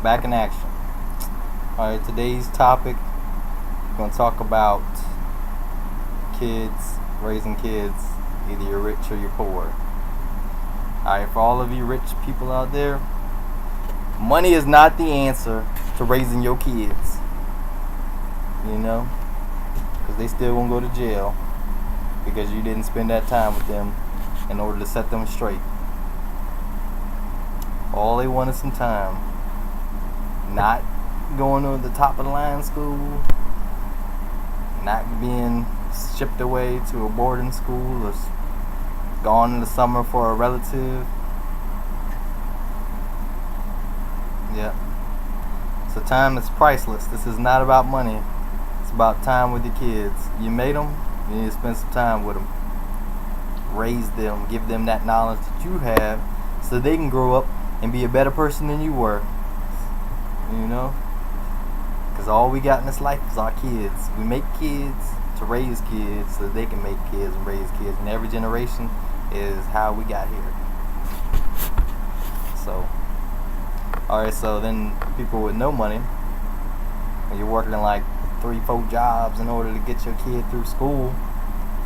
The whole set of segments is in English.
back in action. Alright, today's topic, we're going to talk about kids, raising kids. Either you're rich or you're poor. Alright, for all of you rich people out there, money is not the answer to raising your kids. You know? Because they still won't go to jail because you didn't spend that time with them in order to set them straight. All they want is some time. Not going to the top of the line school, not being shipped away to a boarding school, or gone in the summer for a relative. Yeah. So time is priceless. This is not about money. It's about time with your kids. You made them, you need to spend some time with them. Raise them, give them that knowledge that you have so they can grow up and be a better person than you were. You know? Because all we got in this life is our kids. We make kids to raise kids so they can make kids and raise kids. And every generation is how we got here. So, alright, so then people with no money, when you're working like 3-4 jobs in order to get your kid through school,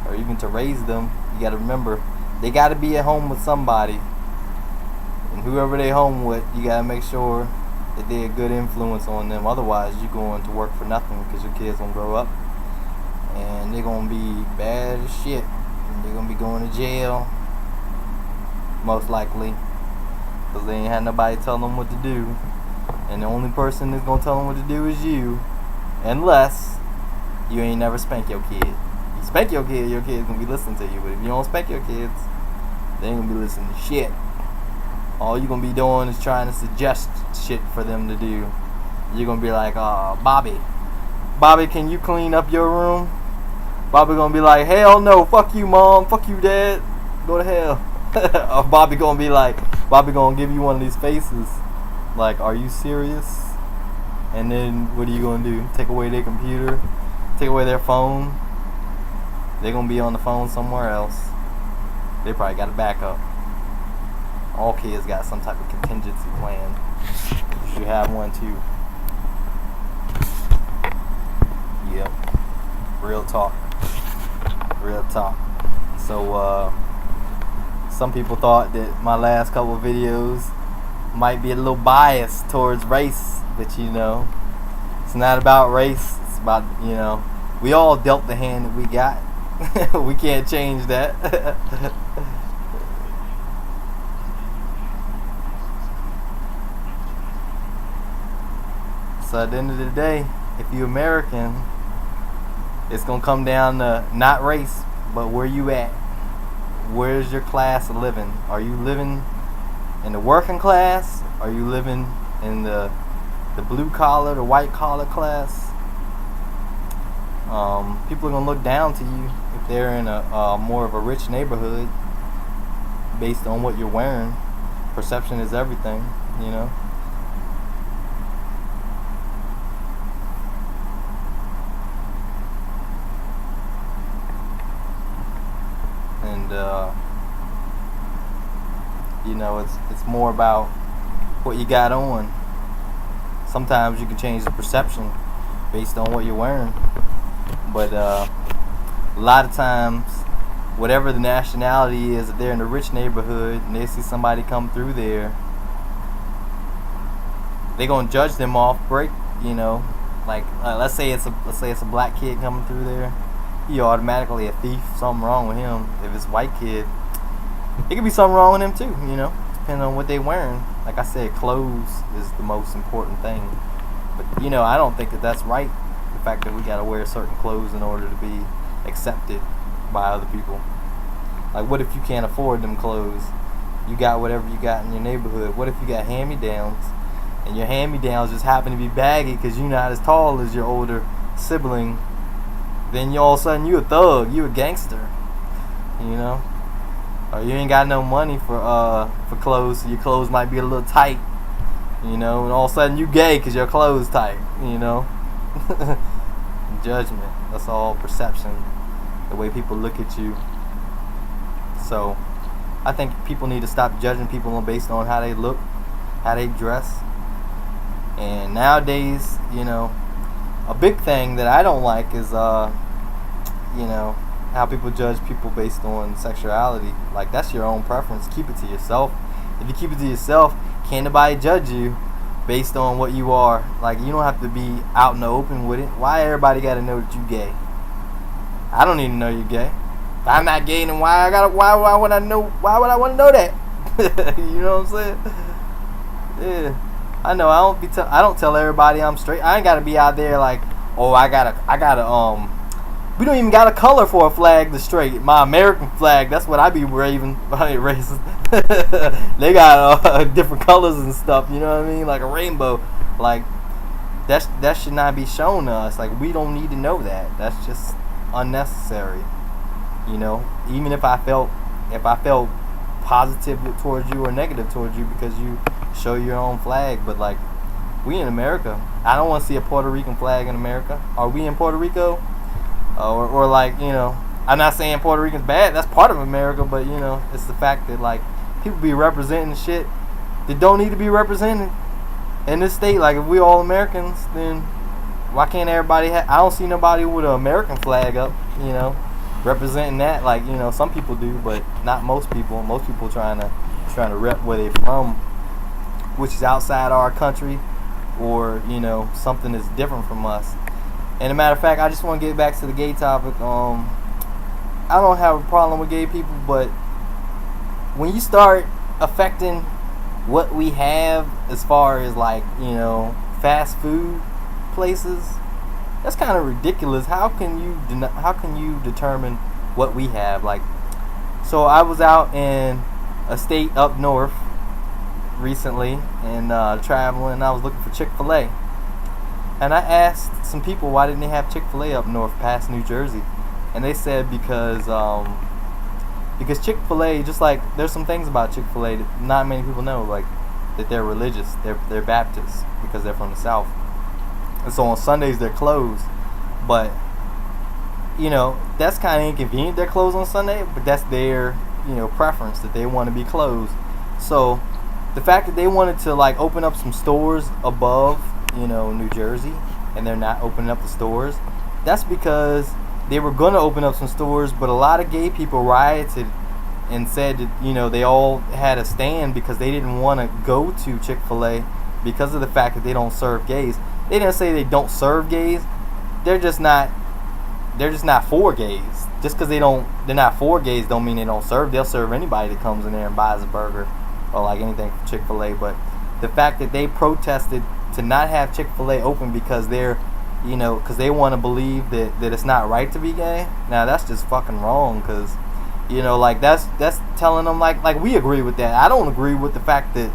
or even to raise them, you got to remember, they got to be at home with somebody. And whoever they home with, you got to make sure that they're a good influence on them. Otherwise, you're going to work for nothing because your kids gonna grow up and they're gonna be bad as shit. And they're gonna be going to jail, most likely, because they ain't had nobody tell them what to do. And the only person that's gonna tell them what to do is you, unless you ain't never spank your kid. You spank your kid's gonna be listening to you. But if you don't spank your kids, they ain't gonna be listening to shit. All you're going to be doing is trying to suggest shit for them to do. You're going to be like, Bobby, can you clean up your room? Bobby going to be like, hell no, fuck you, mom, fuck you, dad, go to hell. Or Bobby going to give you one of these faces, like, are you serious? And then what are you going to do? Take away their computer? Take away their phone? They're going to be on the phone somewhere else. They probably got a backup. All kids got some type of contingency plan. You should have one too. Yep. Real talk. So, some people thought that my last couple of videos might be a little biased towards race, but you know, it's not about race. It's about, you know, we all dealt the hand that we got. We can't change that. So at the end of the day, if you're American, it's going to come down to not race, but where you at. Where's your class of living? Are you living in the working class? Are you living in the blue collar, the white collar class? People are going to look down to you if they're in a more of a rich neighborhood based on what you're wearing. Perception is everything, you know. And you know, it's more about what you got on. Sometimes you can change the perception based on what you're wearing, but a lot of times, whatever the nationality is, if they're in a rich neighborhood and they see somebody come through there, they're gonna judge them off break. You know, like let's say it's a black kid coming through there. He automatically a thief, something wrong with him. If it's a white kid, it could be something wrong with him too, you know, depending on what they're wearing. Like I said, clothes is the most important thing. But, you know, I don't think that that's right, the fact that we got to wear certain clothes in order to be accepted by other people. Like, what if you can't afford them clothes? You got whatever you got in your neighborhood. What if you got hand-me-downs, and your hand-me-downs just happen to be baggy because you're not as tall as your older sibling? Then all of a sudden you a thug, you a gangster, you know. Or you ain't got no money for clothes, so your clothes might be a little tight, you know. And all of a sudden you gay because your clothes tight, you know. Judgment, that's all perception, the way people look at you. So I think people need to stop judging people based on how they look, how they dress. And nowadays, a big thing that I don't like is how people judge people based on sexuality. Like, that's your own preference. Keep it to yourself. If you keep it to yourself, can't nobody judge you based on what you are. Like, you don't have to be out in the open with it. Why everybody got to know that you gay? I don't need to know you're gay. If I'm not gay, then why would I know? Why would I want to know that? You know what I'm saying? Yeah, I know. I don't tell everybody I'm straight. I ain't gotta be out there like, oh, I gotta. We don't even got a color for a flag to straight. My American flag. That's what I be raving. Racist. They got different colors and stuff. You know what I mean? Like a rainbow. Like that should not be shown to us. Like, we don't need to know that. That's just unnecessary. Even if I felt positive towards you or negative towards you because you show your own flag, but like, we in America. I don't want to see a Puerto Rican flag in America. Are we in Puerto Rico? Or like, I'm not saying Puerto Rican's bad. That's part of America, but it's the fact that like people be representing shit that don't need to be represented in this state. Like, if we all Americans, then why can't everybody I don't see nobody with an American flag up, representing that. Like, some people do, but not most people. Most people trying to rep where they from, which is outside our country, or something that's different from us. And a matter of fact, I just want to get back to the gay topic. I don't have a problem with gay people, but when you start affecting what we have as far as like, fast food places, that's kind of ridiculous. How can you determine what we have? Like, so I was out in a state up north recently and traveling, and I was looking for Chick-fil-A. And I asked some people why didn't they have Chick-fil-A up north past New Jersey, and they said because Chick-fil-A, just like there's some things about Chick-fil-A that not many people know, like that they're religious, they're Baptists because they're from the South, and so on Sundays they're closed. But that's kind of inconvenient. They're closed on Sunday, but that's their preference that they want to be closed. So the fact that they wanted to like open up some stores above New Jersey, and they're not opening up the stores, that's because they were going to open up some stores, but a lot of gay people rioted and said that they all had a stand because they didn't want to go to Chick-fil-A because of the fact that they don't serve gays. They didn't say they don't serve gays. They're just not for gays. Just because they're not for gays don't mean they don't serve. They'll serve anybody that comes in there and buys a burger or like anything from Chick-fil-A. But the fact that they protested to not have Chick-fil-A open because because they want to believe that it's not right to be gay. Now that's just fucking wrong, because like that's telling them like we agree with that. I don't agree with the fact that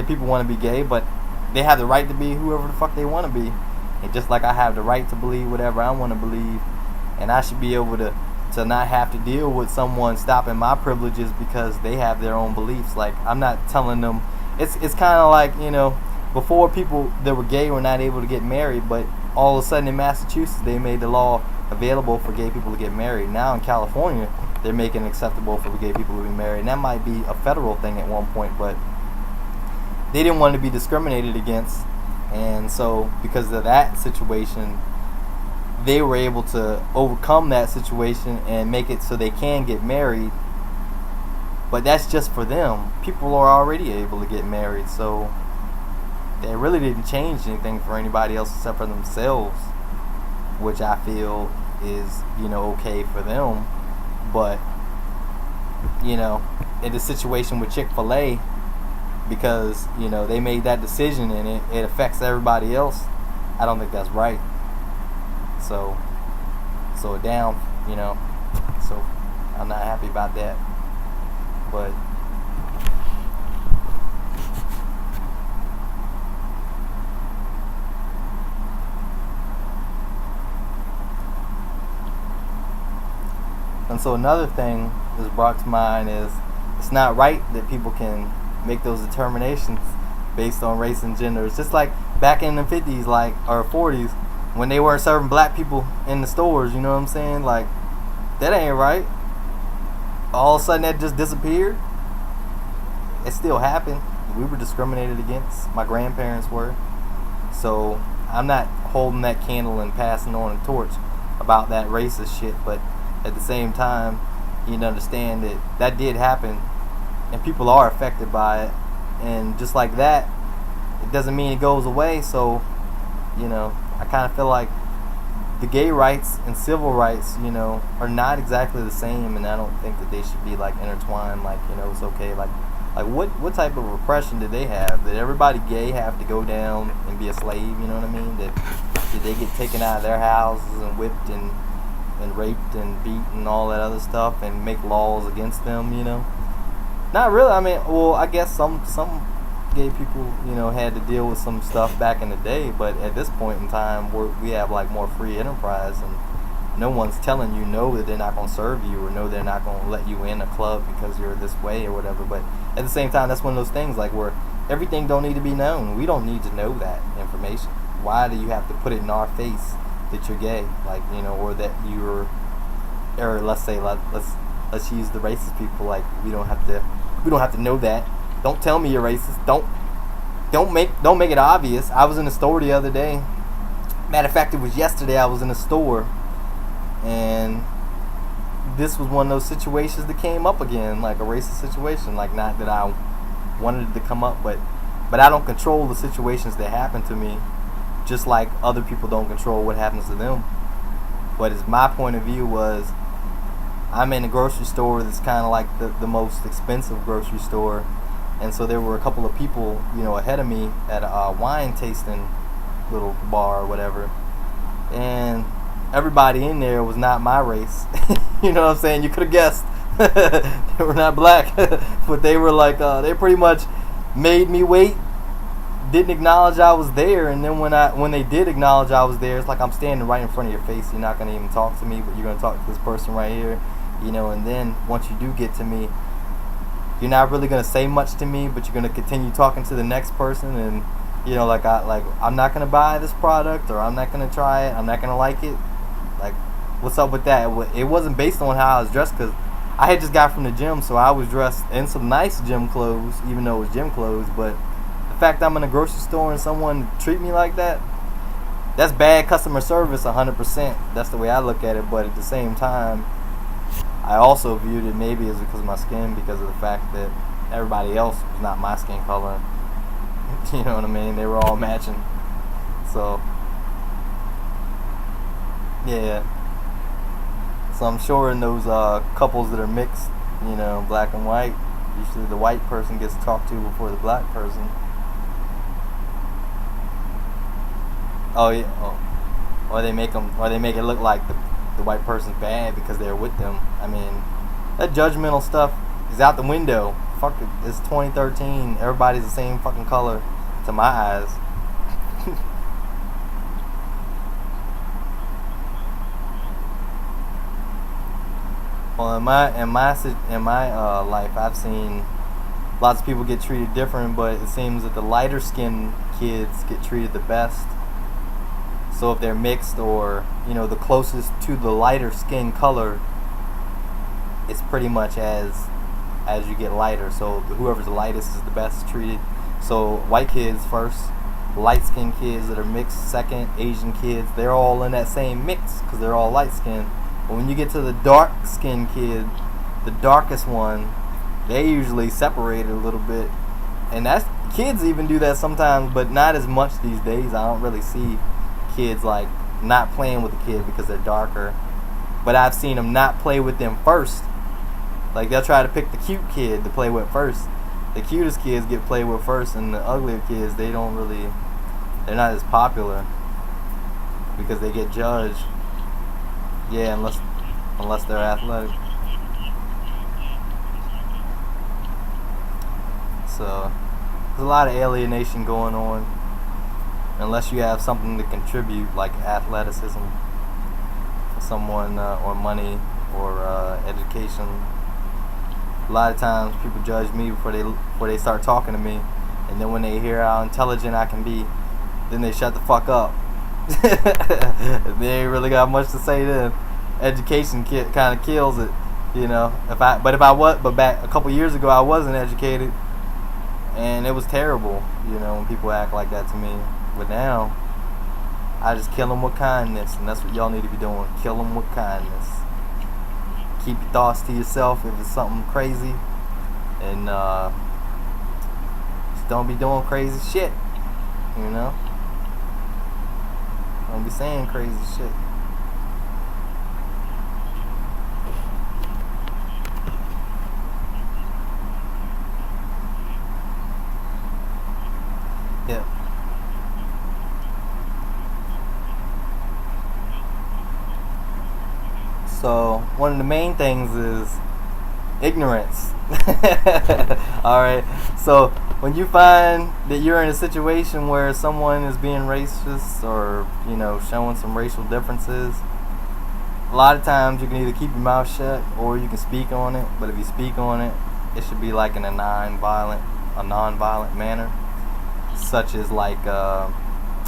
people want to be gay, but they have the right to be whoever the fuck they want to be. And just like I have the right to believe whatever I want to believe, and I should be able to not have to deal with someone stopping my privileges because they have their own beliefs. Like, I'm not telling them. It's kind of like, before people that were gay were not able to get married, but all of a sudden in Massachusetts they made the law available for gay people to get married. Now in California they're making it acceptable for gay people to be married. And that might be a federal thing at one point, but they didn't want to be discriminated against. And so because of that situation, they were able to overcome that situation and make it so they can get married. But that's just for them. People are already able to get married, so they really didn't change anything for anybody else except for themselves, which I feel is, okay for them. But, in the situation with Chick-fil-A, because, they made that decision and it affects everybody else, I don't think that's right. So down, so I'm not happy about that. But and so another thing that's brought to mind is it's not right that people can make those determinations based on race and gender. It's just like back in the 50s, or 40s, when they weren't serving black people in the stores. You know what I'm saying? Like, that ain't right. All of a sudden that just disappeared. It still happened. we were discriminated against. My grandparents were. So I'm not holding that candle and passing on a torch about that racist shit, but at the same time, you need to understand that that did happen, and people are affected by it. And just like that, it doesn't mean it goes away. So, I kind of feel like the gay rights and civil rights, are not exactly the same, and I don't think that they should be like intertwined. Like, it's okay. Like what type of repression did they have? Did everybody gay have to go down and be a slave? You know what I mean? Did they get taken out of their houses and whipped and raped and beat and all that other stuff and make laws against them? Not really. I mean, well, I guess some gay people, had to deal with some stuff back in the day, but at this point in time, we have like more free enterprise, and no one's telling you no that they're not going to serve you, or no they're not going to let you in a club because you're this way or whatever. But at the same time, that's one of those things like where everything don't need to be known. We don't need to know that information. Why do you have to put it in our face that you're gay, like, or that you're, or let's say let's use the racist people. Like, we don't have to know that. Don't tell me you're racist. Don't make it obvious. I was in a store the other day. Matter of fact, it was yesterday. I was in a store, and this was one of those situations that came up again, like a racist situation. Like, not that I wanted it to come up, but I don't control the situations that happen to me, just like other people don't control what happens to them. But as my point of view was, I'm in a grocery store that's kind of like the most expensive grocery store. And so there were a couple of people, ahead of me at a wine tasting little bar or whatever. And everybody in there was not my race. You know what I'm saying? You could have guessed. They were not black. But they were like, they pretty much made me wait, didn't acknowledge I was there. And then when they did acknowledge I was there, it's like I'm standing right in front of your face. You're not going to even talk to me, but you're going to talk to this person right here. And then once you do get to me, you're not really gonna say much to me, but you're gonna continue talking to the next person, and I'm not gonna buy this product, or I'm not gonna try it, I'm not gonna like it. Like, what's up with that? It wasn't based on how I was dressed, because I had just got from the gym, so I was dressed in some nice gym clothes, even though it was gym clothes. But the fact that I'm in a grocery store and someone treat me like that, that's bad customer service, 100%. That's the way I look at it. But at the same time, I also viewed it maybe as because of my skin, because of the fact that everybody else was not my skin color. You know what I mean? They were all matching. So, yeah. So I'm sure in those couples that are mixed, black and white, usually the white person gets talked to before the black person. Oh yeah. Oh. Or they make it look like the white person's bad because they're with them. I mean, that judgmental stuff is out the window. Fuck it. It's 2013. Everybody's the same fucking color to my eyes. Well, in my life, I've seen lots of people get treated different, but it seems that the lighter skinned kids get treated the best. So if they're mixed, or the closest to the lighter skin color, it's pretty much as you get lighter. So whoever's the lightest is the best treated. So white kids first, light skinned kids that are mixed second, Asian kids, they're all in that same mix because they're all light skinned. But when you get to the dark skinned kid, the darkest one, they usually separate a little bit. And that's, kids even do that sometimes, but not as much these days. I don't really see kids like not playing with the kid because they're darker, but I've seen them not play with them first. Like, they'll try to pick the cute kid to play with first. The cutest kids get played with first, and the uglier kids, they're not as popular because they get judged. Yeah, unless they're athletic. So there's a lot of alienation going on. Unless you have something to contribute, like athleticism for someone, or money, or education. A lot of times people judge me before they start talking to me, and then when they hear how intelligent I can be, then they shut the fuck up. They ain't really got much to say then. Education kind of kills it, But back a couple years ago, I wasn't educated. And it was terrible, when people act like that to me. But now, I just kill them with kindness, and that's what y'all need to be doing. Kill them with kindness. Keep your thoughts to yourself if it's something crazy, and just don't be doing crazy shit. Don't be saying crazy shit. Yeah. So one of the main things is ignorance. Alright, so when you find that you're in a situation where someone is being racist or showing some racial differences, a lot of times you can either keep your mouth shut or you can speak on it. But if you speak on it, it should be like in a non-violent manner, such as like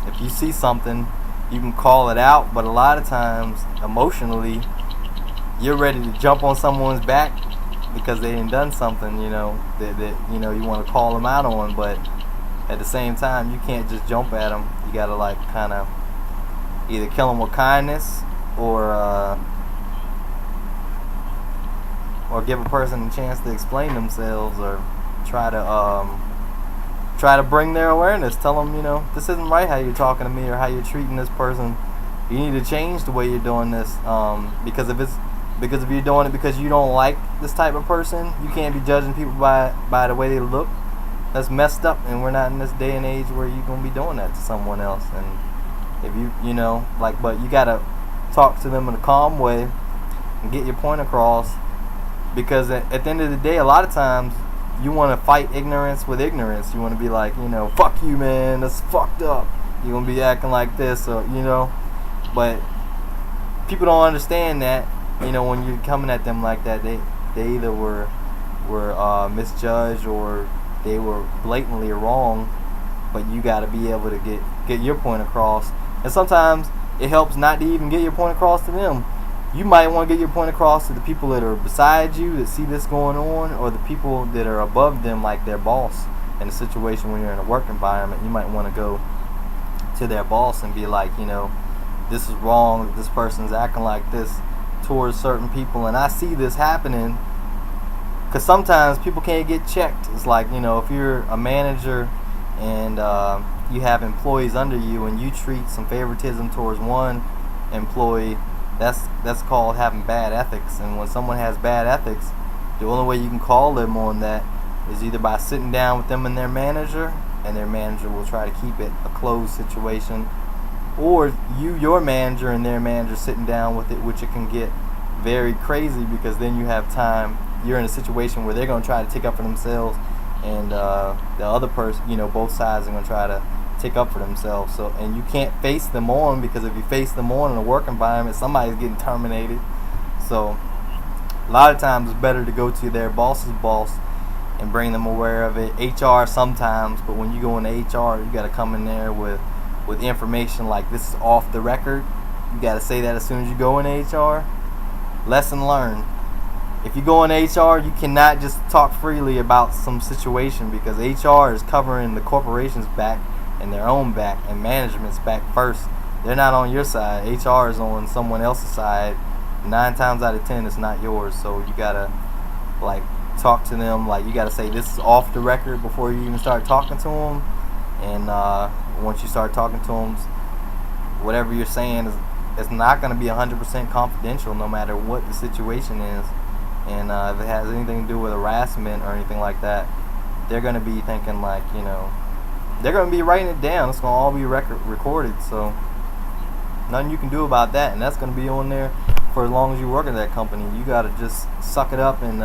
if you see something, you can call it out. But a lot of times emotionally you're ready to jump on someone's back because they ain't done something, that you want to call them out on. But at the same time, you can't just jump at them. You gotta like kind of either kill them with kindness or give a person a chance to explain themselves, or try to bring their awareness. Tell them, this isn't right how you're talking to me or how you're treating this person. You need to change the way you're doing this, because if you're doing it because you don't like this type of person, you can't be judging people by the way they look. That's messed up, and we're not in this day and age where you're gonna be doing that to someone else. And if but you gotta talk to them in a calm way and get your point across, because at the end of the day, a lot of times you want to fight ignorance with ignorance. You want to be like, fuck you, man, that's fucked up. You're gonna be acting like this, or but people don't understand that. When you're coming at them like that, they either were misjudged or they were blatantly wrong. But you got to be able to get your point across. And sometimes it helps not to even get your point across to them. You might want to get your point across to the people that are beside you that see this going on, or the people that are above them, like their boss. In a situation when you're in a work environment, you might want to go to their boss and be like, this is wrong. This person's acting like this towards certain people, and I see this happening. Because sometimes people can't get checked. It's like, if you're a manager and you have employees under you and you treat some favoritism towards one employee, that's called having bad ethics. And when someone has bad ethics, the only way you can call them on that is either by sitting down with them and their manager will try to keep it a closed situation, or your manager and their manager sitting down with it, which it can get very crazy, because then you have time. You're in a situation where they're going to try to take up for themselves, and the other person, both sides are going to try to take up for themselves. So, and you can't face them on, because if you face them on in a work environment, somebody's getting terminated. So a lot of times it's better to go to their boss's boss and bring them aware of it. HR sometimes, but when you go into HR, you got to come in there with information like, this is off the record. You got to say that as soon as you go in HR. Lesson learned. If you go in HR, you cannot just talk freely about some situation, because HR is covering the corporation's back and their own back and management's back first. They're not on your side. HR is on someone else's side. 9 times out of 10, it's not yours. So you got to talk to them. You got to say, this is off the record before you even start talking to them. And once you start talking to them, whatever you're saying is not going to be 100% confidential, no matter what the situation is. And if it has anything to do with harassment or anything like that, they're going to be thinking they're going to be writing it down. It's going to all be recorded. So nothing you can do about that. And that's going to be on there for as long as you work at that company. You got to just suck it up and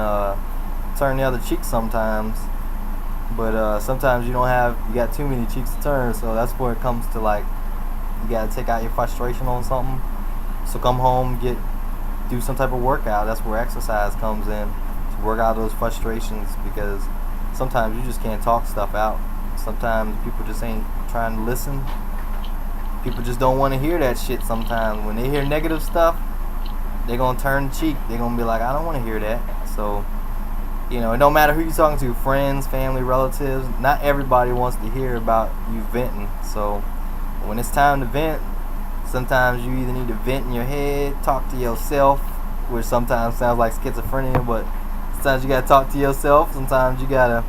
turn the other cheek sometimes. But sometimes you got too many cheeks to turn. So that's where it comes to you got to take out your frustration on something. So come home, do some type of workout. That's where exercise comes in, to work out those frustrations, because sometimes you just can't talk stuff out. Sometimes people just ain't trying to listen. People just don't want to hear that shit sometimes. When they hear negative stuff, they're going to turn the cheek. They're going to be like, I don't want to hear that. So it don't matter who you're talking to, friends, family, relatives, not everybody wants to hear about you venting. So when it's time to vent, sometimes you either need to vent in your head, talk to yourself, which sometimes sounds like schizophrenia, but sometimes you gotta talk to yourself. Sometimes you gotta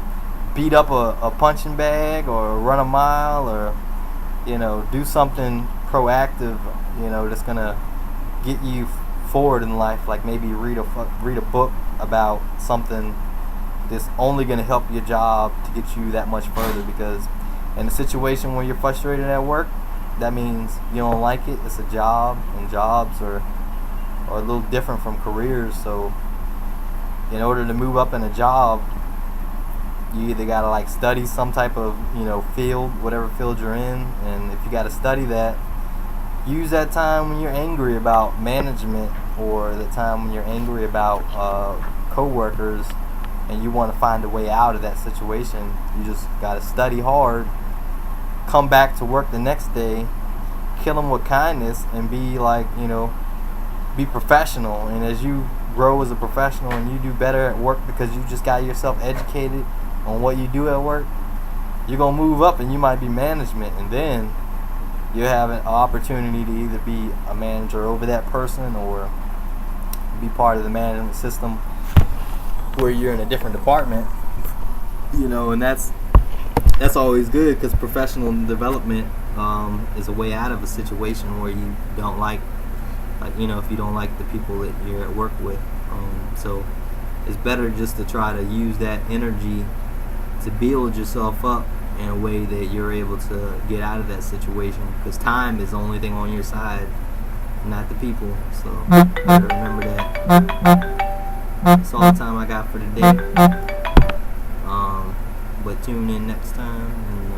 beat up a punching bag or run a mile, or do something proactive, that's gonna get you forward in life. Like maybe read a book about something that's only gonna help your job to get you that much further. Because in a situation where you're frustrated at work, that means you don't like it. It's a job, and jobs are a little different from careers. So in order to move up in a job, you either gotta like study some type of field, whatever field you're in, and if you gotta study that, use that time when you're angry about management, or the time when you're angry about co-workers, and you want to find a way out of that situation. You just gotta study hard, come back to work the next day, kill them with kindness, and be like, be professional. And as you grow as a professional and you do better at work because you just got yourself educated on what you do at work, you're gonna move up and you might be management, and then you have an opportunity to either be a manager over that person or be part of the management system where you're in a different department. And that's always good, because professional development is a way out of a situation where you don't like if you don't like the people that you're at work with. So it's better just to try to use that energy to build yourself up in a way that you're able to get out of that situation, because time is the only thing on your side, not the people. So you gotta remember that. That's all the time I got for today. But tune in next time, and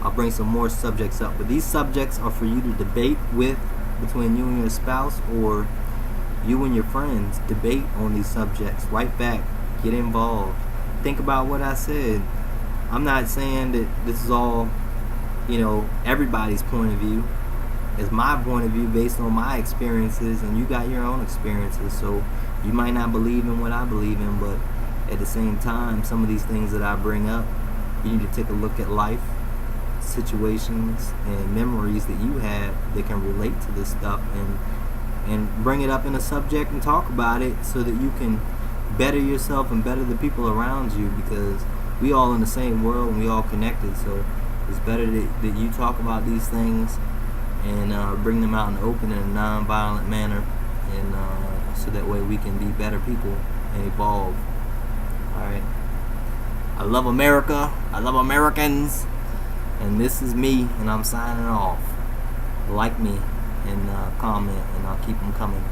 I'll bring some more subjects up. But these subjects are for you to debate with, between you and your spouse, or you and your friends. Debate on these subjects. Write back. Get involved. Think about what I said. I'm not saying that this is all, everybody's point of view. It's my point of view based on my experiences, and you got your own experiences. So you might not believe in what I believe in, but at the same time, some of these things that I bring up, you need to take a look at life, situations, and memories that you have that can relate to this stuff, and bring it up in a subject and talk about it, so that you can better yourself and better the people around you, because we all in the same world and we all connected. So it's better that you talk about these things and bring them out in the open in a non-violent manner, and so that way we can be better people and evolve. Alright, I love America, I love Americans, and this is me, and I'm signing off. Like me and comment, and I'll keep them coming.